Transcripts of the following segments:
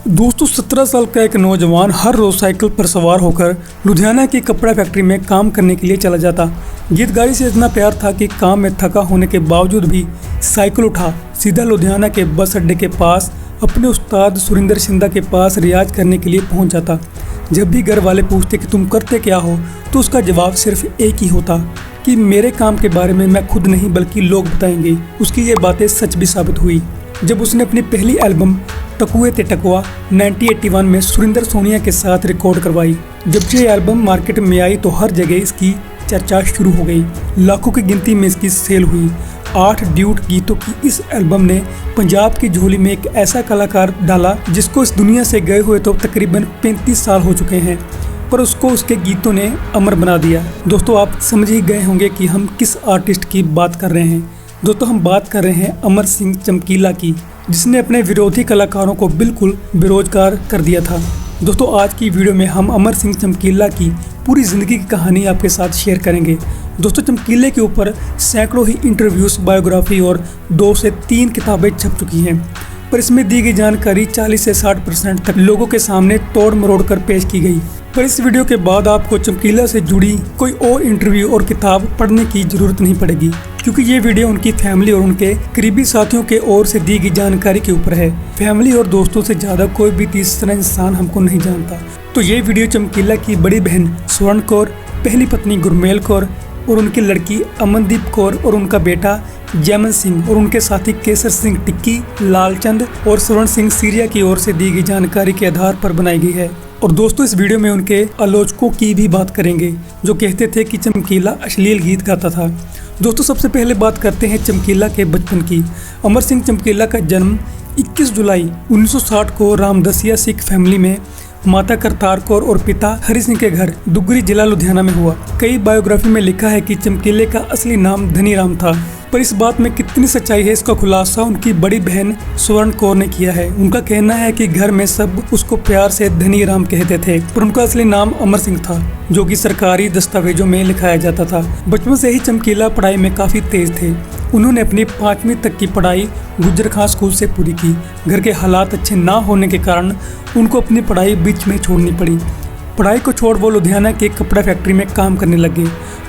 दोस्तों 17 साल का एक नौजवान हर रोज साइकिल पर सवार होकर लुधियाना की कपड़ा फैक्ट्री में काम करने के लिए चला जाता। गीत गाड़ी से इतना प्यार था कि काम में थका होने के बावजूद भी साइकिल उठा सीधा लुधियाना के बस अड्डे के पास अपने उस्ताद सुरिंदर शिंदा के पास रियाज करने के लिए पहुंच जाता। जब भी घर वाले पूछते कि तुम करते क्या हो तो उसका जवाब सिर्फ एक ही होता कि मेरे काम के बारे में मैं खुद नहीं बल्कि लोग बताएंगे। उसकी ये बातें सच भी साबित हुई जब उसने अपनी पहली एल्बम टकुए ते टकुआ 1981 में सुरिंदर सोनिया के साथ रिकॉर्ड करवाई। जब ये एल्बम मार्केट में आई तो हर जगह इसकी चर्चा शुरू हो गई। लाखों की गिनती में इसकी सेल हुई। 8 ड्यूट गीतों की इस एल्बम ने पंजाब की झोली में एक ऐसा कलाकार डाला जिसको इस दुनिया से गए हुए तो तकरीबन 35 साल हो चुके हैं, पर उसको उसके गीतों ने अमर बना दिया। दोस्तों आप समझ ही गए होंगे कि हम किस आर्टिस्ट की बात कर रहे हैं। दोस्तों हम बात कर रहे हैं अमर सिंह चमकीला की, जिसने अपने विरोधी कलाकारों को बिल्कुल बेरोजगार कर दिया था। दोस्तों आज की वीडियो में हम अमर सिंह चमकीला की पूरी ज़िंदगी की कहानी आपके साथ शेयर करेंगे। दोस्तों चमकीले के ऊपर सैकड़ों ही इंटरव्यूज़, बायोग्राफी और 2 से 3 किताबें छप चुकी हैं, पर इसमें दी गई जानकारी 40 से 60% तक लोगों के सामने तोड़ मरोड़ कर पेश की गई। पर इस वीडियो के बाद आपको चमकीला से जुड़ी कोई और इंटरव्यू और किताब पढ़ने की ज़रूरत नहीं पड़ेगी, क्योंकि ये वीडियो उनकी फैमिली और उनके करीबी साथियों के ओर से दी गई जानकारी के ऊपर है। फैमिली और दोस्तों से ज़्यादा कोई भी तीसरा इंसान हमको नहीं जानता। तो ये वीडियो चमकीला की बड़ी बहन स्वर्ण कौर, पहली पत्नी गुरमेल कौर और उनकी लड़की अमनदीप कौर और उनका बेटा जैमन सिंह और उनके साथी केसर सिंह टिक्की, लालचंद और स्वर्ण सिंह सीरिया की ओर से दी गई जानकारी के आधार पर बनाई गई है। और दोस्तों इस वीडियो में उनके आलोचकों की भी बात करेंगे जो कहते थे कि चमकीला अश्लील गीत गाता था। दोस्तों सबसे पहले बात करते हैं चमकीला के बचपन की। अमर सिंह चमकीला का जन्म 21 जुलाई 1960 को रामदसिया सिख फैमिली में माता करतार कौर और पिता हरि सिंह के घर दुगरी जिला लुधियाना में हुआ। कई बायोग्राफी में लिखा है कि चमकीले का असली नाम धनीराम था, पर इस बात में कितनी सच्चाई है इसका खुलासा उनकी बड़ी बहन स्वर्ण कौर ने किया है। उनका कहना है कि घर में सब उसको प्यार से धनीराम कहते थे, पर उनका असली नाम अमर सिंह था, जो कि सरकारी दस्तावेजों में लिखाया जाता था। बचपन से ही चमकीला पढ़ाई में काफी तेज थे। उन्होंने अपनी 5वीं तक की पढ़ाई गुज्जर खां स्कूल से पूरी की। घर के हालात अच्छे ना होने के कारण उनको अपनी पढ़ाई बीच में छोड़नी पड़ी। पढ़ाई को छोड़ वो लुधियाना के कपड़ा फैक्ट्री में काम करने लगे।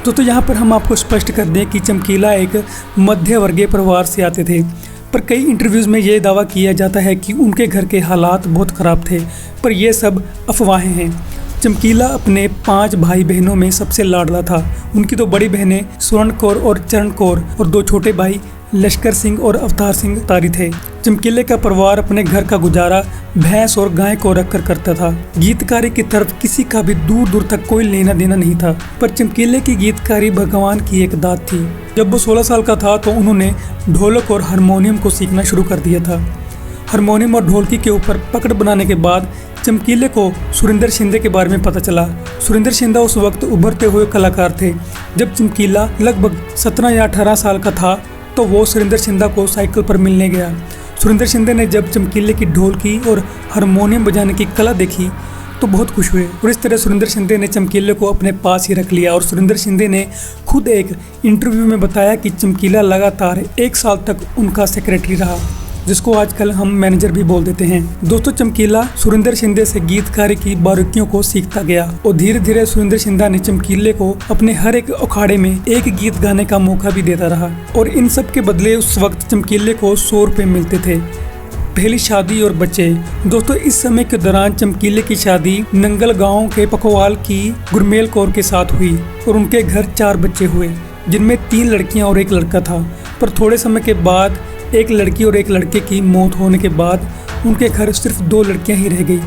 तो यहाँ पर हम आपको स्पष्ट कर दें कि चमकीला एक मध्य वर्गीय परिवार से आते थे, पर कई इंटरव्यूज़ में ये दावा किया जाता है कि उनके घर के हालात बहुत ख़राब थे, पर यह सब अफवाहें हैं। चमकीला अपने 5 भाई बहनों में सबसे लाडला था। उनकी 2 बड़ी बहनें स्वर्ण कौर और चरण कौर और 2 छोटे भाई लश्कर सिंह और अवतार सिंह तारी थे। चमकीले का परिवार अपने घर का गुजारा भैंस और गाय को रखकर करता था। गीतकारी की तरफ किसी का भी दूर दूर तक कोई लेना देना नहीं था, पर चमकीले की गीतकारी भगवान की एक दात थी। जब वो 16 साल का था तो उन्होंने ढोलक और हारमोनियम को सीखना शुरू कर दिया था। हारमोनियम और ढोलकी के ऊपर पकड़ बनाने के बाद चमकीले को सुरिंदर शिंदे के बारे में पता चला। सुरिंदर शिंदा उस वक्त उभरते हुए कलाकार थे। जब चमकीला लगभग 17 या 18 साल का था तो वो सुरिंदर शिंदा को साइकिल पर मिलने गया। सुरिंदर शिंदे ने जब चमकीले की ढोलकी और हारमोनियम बजाने की कला देखी तो बहुत खुश हुए और इस तरह सुरिंदर शिंदे ने चमकीले को अपने पास ही रख लिया। और सुरिंदर शिंदे ने खुद एक इंटरव्यू में बताया कि चमकीला लगातार 1 साल तक उनका सेक्रेटरी रहा, जिसको आजकल हम मैनेजर भी बोल देते हैं। दोस्तों चमकीला सुरिंदर शिंदे से गीतकारी की बारीकियों को सीखता गया और धीरे धीरे सुरिंदर शिंदा ने चमकीले को अपने हर एक अखाड़े में एक गीत गाने का मौका भी देता रहा। और इन सब के बदले उस वक्त चमकीले को 100 रुपये मिलते थे। पहली शादी और बच्चे। दोस्तों इस समय के दौरान चमकीले की शादी नंगल गाँव के पखवाल की गुरमेल कौर के साथ हुई और उनके घर 4 बच्चे हुए, जिनमें 3 लड़कियाँ और 1 लड़का था। पर थोड़े समय के बाद एक लड़की और एक लड़के की मौत होने के बाद उनके घर सिर्फ 2 लड़कियां ही रह गई,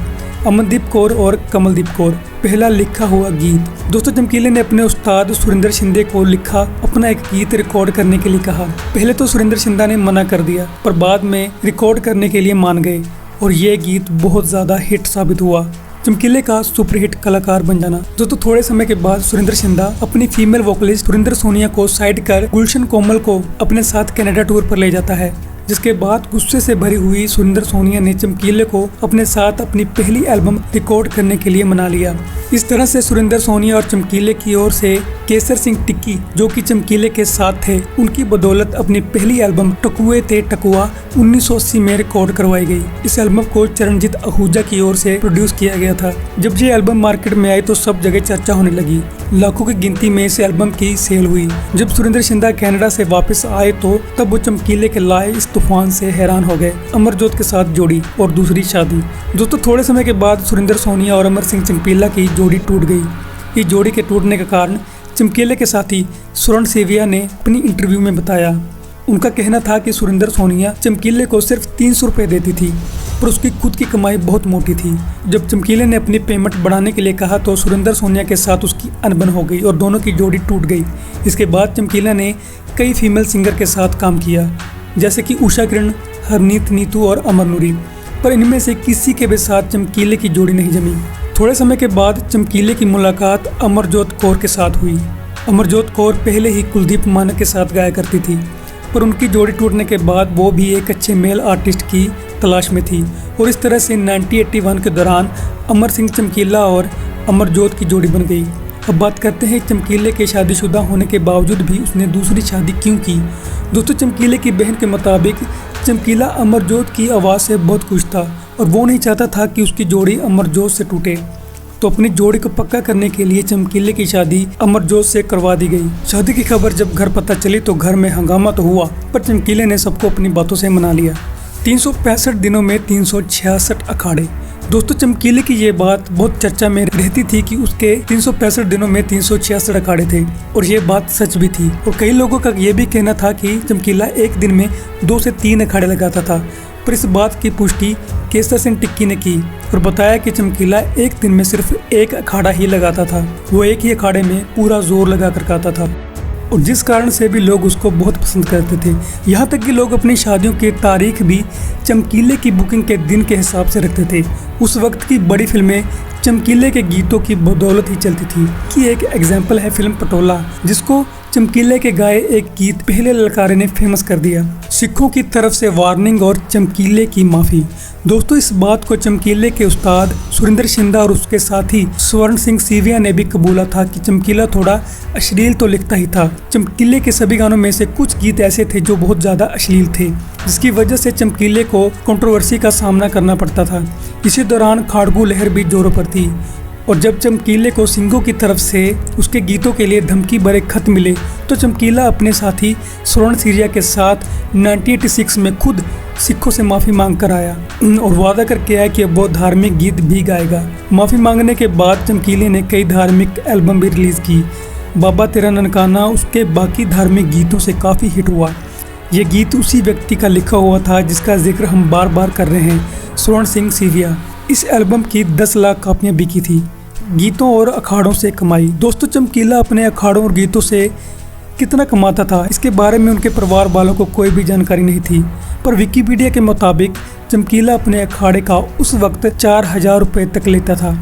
अमनदीप कौर और कमलदीप कौर। पहला लिखा हुआ गीत। दोस्तों चमकीले ने अपने उस्ताद सुरिंदर शिंदे को लिखा अपना एक गीत रिकॉर्ड करने के लिए कहा। पहले तो सुरिंदर शिंदा ने मना कर दिया, पर बाद में रिकॉर्ड करने के लिए मान गए और ये गीत बहुत ज़्यादा हिट साबित हुआ। चमकीले का सुपरहिट कलाकार बन जाना। दोस्तों थोड़े समय के बाद सुरिंदर शिंदा अपनी फीमेल वोकलिस्ट सुरिंदर सोनिया को साइड कर गुलशन कोमल को अपने साथ कनाडा टूर पर ले जाता है, जिसके बाद गुस्से से भरी हुई सुरिंदर सोनिया ने चमकीले को अपने साथ अपनी पहली एल्बम रिकॉर्ड करने के लिए मना लिया। इस तरह से सुरिंदर सोनिया और चमकीले की ओर से केसर सिंह टिक्की, जो कि चमकीले के साथ थे, उनकी बदौलत अपनी पहली एल्बम टकुए ते टकुआ 1980 में रिकॉर्ड करवाई गई। इस एल्बम को चरणजीत आहूजा की ओर से प्रोड्यूस किया गया था। जब ये एल्बम मार्केट में आई तो सब जगह चर्चा होने लगी। लाखों की गिनती में इस एल्बम की सेल हुई। जब सुरिंदर शिंदा कनाडा से वापस आए तो तब वो चमकीले के लाए इस तूफान से हैरान हो गए। अमरजोत के साथ जोड़ी और दूसरी शादी। दोस्तों, थोड़े समय के बाद सुरिंदर सोनिया और अमर सिंह चमकीला की जोड़ी टूट गई। इस जोड़ी के टूटने का कारण चमकीले के साथी स्वर्ण सेविया ने अपनी इंटरव्यू में बताया। उनका कहना था कि सुरिंदर सोनिया चमकीले को सिर्फ 300 रुपये देती थी, पर उसकी खुद की कमाई बहुत मोटी थी। जब चमकीले ने अपनी पेमेंट बढ़ाने के लिए कहा तो सुरिंदर सोनिया के साथ उसकी अनबन हो गई और दोनों की जोड़ी टूट गई। इसके बाद चमकीला ने कई फीमेल सिंगर के साथ काम किया, जैसे कि उषा किरण, हरनीत नीतू और अमर नूरी, पर इनमें से किसी के भी साथ चमकीले की जोड़ी नहीं जमी। थोड़े समय के बाद चमकीले की मुलाकात अमरजोत कौर के साथ हुई। अमरजोत कौर पहले ही कुलदीप मानक के साथ गाया करती थी, पर उनकी जोड़ी टूटने के बाद वो भी एक अच्छे मेल आर्टिस्ट की तलाश में थी और इस तरह से 1981 के दौरान अमर सिंह चमकीला और अमरजोत की जोड़ी बन गई। अब बात करते हैं चमकीले के शादीशुदा होने के बावजूद भी उसने दूसरी शादी क्यों की। दोस्तों, चमकीले की बहन के मुताबिक चमकीला अमरजोत की आवाज़ से बहुत खुश था और वो नहीं चाहता था कि उसकी जोड़ी अमरजोत से टूटे, तो अपनी जोड़ी को पक्का करने के लिए चमकीले की शादी अमरजोत से करवा दी गई। शादी की खबर जब घर पता चली तो घर में हंगामा तो हुआ, पर चमकीले ने सबको अपनी बातों से मना लिया। 365 दिनों में 366 अखाड़े। दोस्तों, चमकीले की ये बात बहुत चर्चा में रहती थी कि उसके 365 दिनों में 366 अखाड़े थे, और ये बात सच भी थी। और कई लोगों का ये भी कहना था कि चमकीला एक दिन में 2 से 3 अखाड़े लगाता था, पर इस बात की पुष्टि केसर सिंह टिक्की ने की और बताया कि चमकीला एक दिन में सिर्फ एक अखाड़ा ही लगाता था। वो एक ही अखाड़े में पूरा जोर लगा कर गाता था और जिस कारण से भी लोग उसको बहुत पसंद करते थे। यहाँ तक कि लोग अपनी शादियों की तारीख भी चमकीले की बुकिंग के दिन के हिसाब से रखते थे। उस वक्त की बड़ी फिल्में चमकीले के गीतों की बदौलत ही चलती थी। कि एक एग्जाम्पल है फिल्म पटोला, जिसको चमकीले के गाए एक गीत पहले ललकारे ने फेमस कर दिया। सिखों की तरफ से वार्निंग और चमकीले की माफ़ी। दोस्तों, इस बात को चमकीले के उस्ताद सुरिंदर शिंदा और उसके साथी स्वर्ण सिंह सीविया ने भी कबूला था कि चमकीला थोड़ा अश्लील तो लिखता ही था। चमकीले के सभी गानों में से कुछ गीत ऐसे थे जो बहुत ज़्यादा अश्लील थे, जिसकी वजह से चमकीले को कंट्रोवर्सी का सामना करना पड़ता था। इसी दौरान खाड़कू लहर भी जोरों पर थी और जब चमकीले को सिंघों की तरफ से उसके गीतों के लिए धमकी भरे खत मिले तो चमकीला अपने साथी स्वर्ण सीरिया के साथ 1986 में खुद सिखों से माफ़ी मांग कर आया और वादा करके आया कि अब वो धार्मिक गीत भी गाएगा। माफ़ी मांगने के बाद चमकीले ने कई धार्मिक एल्बम भी रिलीज़ की। बाबा तेरा ननकाना उसके बाकी धार्मिक गीतों से काफ़ी हिट हुआ। ये गीत उसी व्यक्ति का लिखा हुआ था जिसका जिक्र हम बार बार कर रहे हैं, स्वर्ण सिंह सीविया। इस एल्बम की 10 लाख कापियाँ बिकी थी। गीतों और अखाड़ों से कमाई। दोस्तों, चमकीला अपने अखाड़ों और गीतों से कितना कमाता था इसके बारे में उनके परिवार वालों को कोई भी जानकारी नहीं थी, पर विकिपीडिया के मुताबिक चमकीला अपने अखाड़े का उस वक्त 4000 रुपये तक लेता था।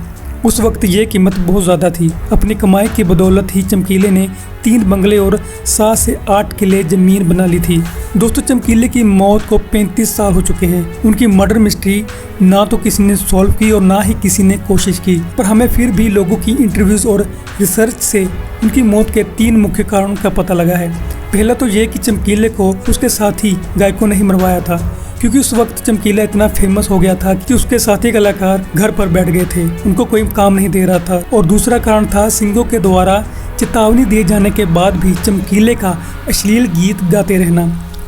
उस वक्त ये कीमत बहुत ज़्यादा थी। अपनी कमाई की बदौलत ही चमकीले ने 3 बंगले और 7 से 8 किले ज़मीन बना ली थी। दोस्तों, चमकीले की मौत को 35 साल हो चुके हैं। उनकी मर्डर मिस्ट्री ना तो किसी ने सॉल्व की और ना ही किसी ने कोशिश की, पर हमें फिर भी लोगों की इंटरव्यूज़ और रिसर्च से उनकी मौत के 3 मुख्य कारणों का पता लगा है। पहला तो ये कि चमकीले को उसके साथी गायकों ने ही मरवाया था, क्योंकि उस वक्त चमकीला इतना फेमस हो गया था कि उसके साथी कलाकार घर पर बैठ गए थे, उनको कोई काम नहीं दे रहा था। और दूसरा कारण था सिंघों के द्वारा चेतावनी दिए जाने के बाद भी चमकीले का अश्लील गीत गाते रहना।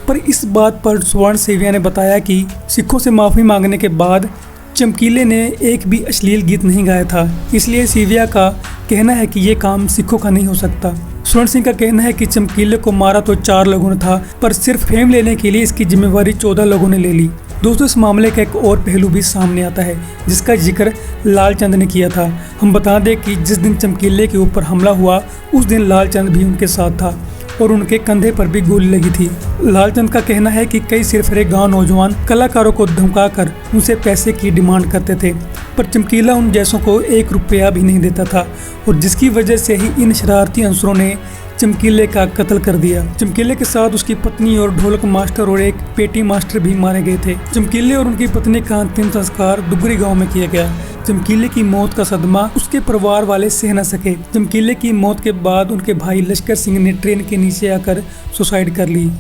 पर इस बात पर स्वर्ण सेविया ने बताया कि सिखों से माफ़ी मांगने के बाद चमकीले ने एक भी अश्लील गीत नहीं गाया था, इसलिए सेविया का कहना है कि ये काम सिखों का नहीं हो सकता। स्वर्ण सिंह का कहना है कि चमकीले को मारा तो 4 लोगों ने था, पर सिर्फ फेम लेने के लिए इसकी जिम्मेवारी 14 लोगों ने ले ली। दोस्तों, इस मामले का एक और पहलू भी सामने आता है जिसका जिक्र लालचंद ने किया था। हम बता दें कि जिस दिन चमकीले के ऊपर हमला हुआ उस दिन लालचंद भी उनके साथ था और उनके कंधे पर भी गोली लगी थी। लालचंद का कहना है कि कई सिरफिरे गांव नौजवान कलाकारों को धमकाकर उनसे पैसे की डिमांड करते थे, पर चमकीला उन जैसों को 1 रुपया भी नहीं देता था और जिसकी वजह से ही इन शरारती अंसरों ने चमकीले का कत्ल कर दिया। चमकीले के साथ उसकी पत्नी और ढोलक मास्टर और एक पेटी मास्टर भी मारे गए थे। चमकीले और उनकी पत्नी का अंतिम संस्कार दुगरी गांव में किया गया। चमकीले की मौत का सदमा उसके परिवार वाले सह न सके। चमकीले की मौत के बाद उनके भाई लश्कर सिंह ने ट्रेन के नीचे आकर सुसाइड कर ली।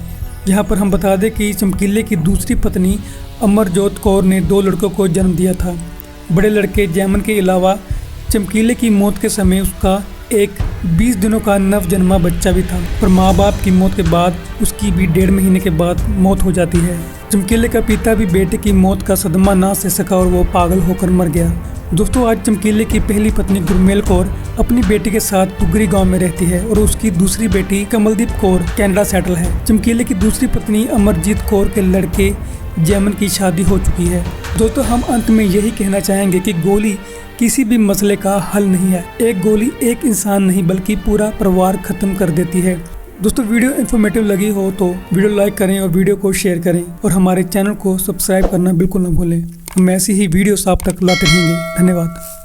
यहाँ पर हम बता दें कि चमकीले की दूसरी पत्नी अमरजोत कौर ने 2 लड़कों को जन्म दिया था। बड़े लड़के जैमन के अलावा चमकीले की मौत के समय उसका एक 20 दिनों का नवजन्मा बच्चा भी था। पर माँ बाप की मौत के बाद उसकी भी 1.5 महीने के बाद मौत हो जाती है। चमकीले का पिता भी बेटे की मौत का सदमा ना सह सका और वो पागल होकर मर गया। दोस्तों, आज चमकीले की पहली पत्नी गुरमेल कौर अपनी बेटी के साथ दुगरी गांव में रहती है और उसकी दूसरी बेटी कमलदीप कौर कनाडा सेटल है। चमकीले की दूसरी पत्नी अमरजीत कौर के लड़के जैमन की शादी हो चुकी है। दोस्तों, हम अंत में यही कहना चाहेंगे कि गोली किसी भी मसले का हल नहीं है। एक गोली एक इंसान नहीं बल्कि पूरा परिवार खत्म कर देती है। दोस्तों, वीडियो इन्फॉर्मेटिव लगी हो तो वीडियो लाइक करें और वीडियो को शेयर करें और हमारे चैनल को सब्सक्राइब करना बिल्कुल न भूलें। हम ऐसी ही वीडियोस आप तक लाते रहेंगे। धन्यवाद।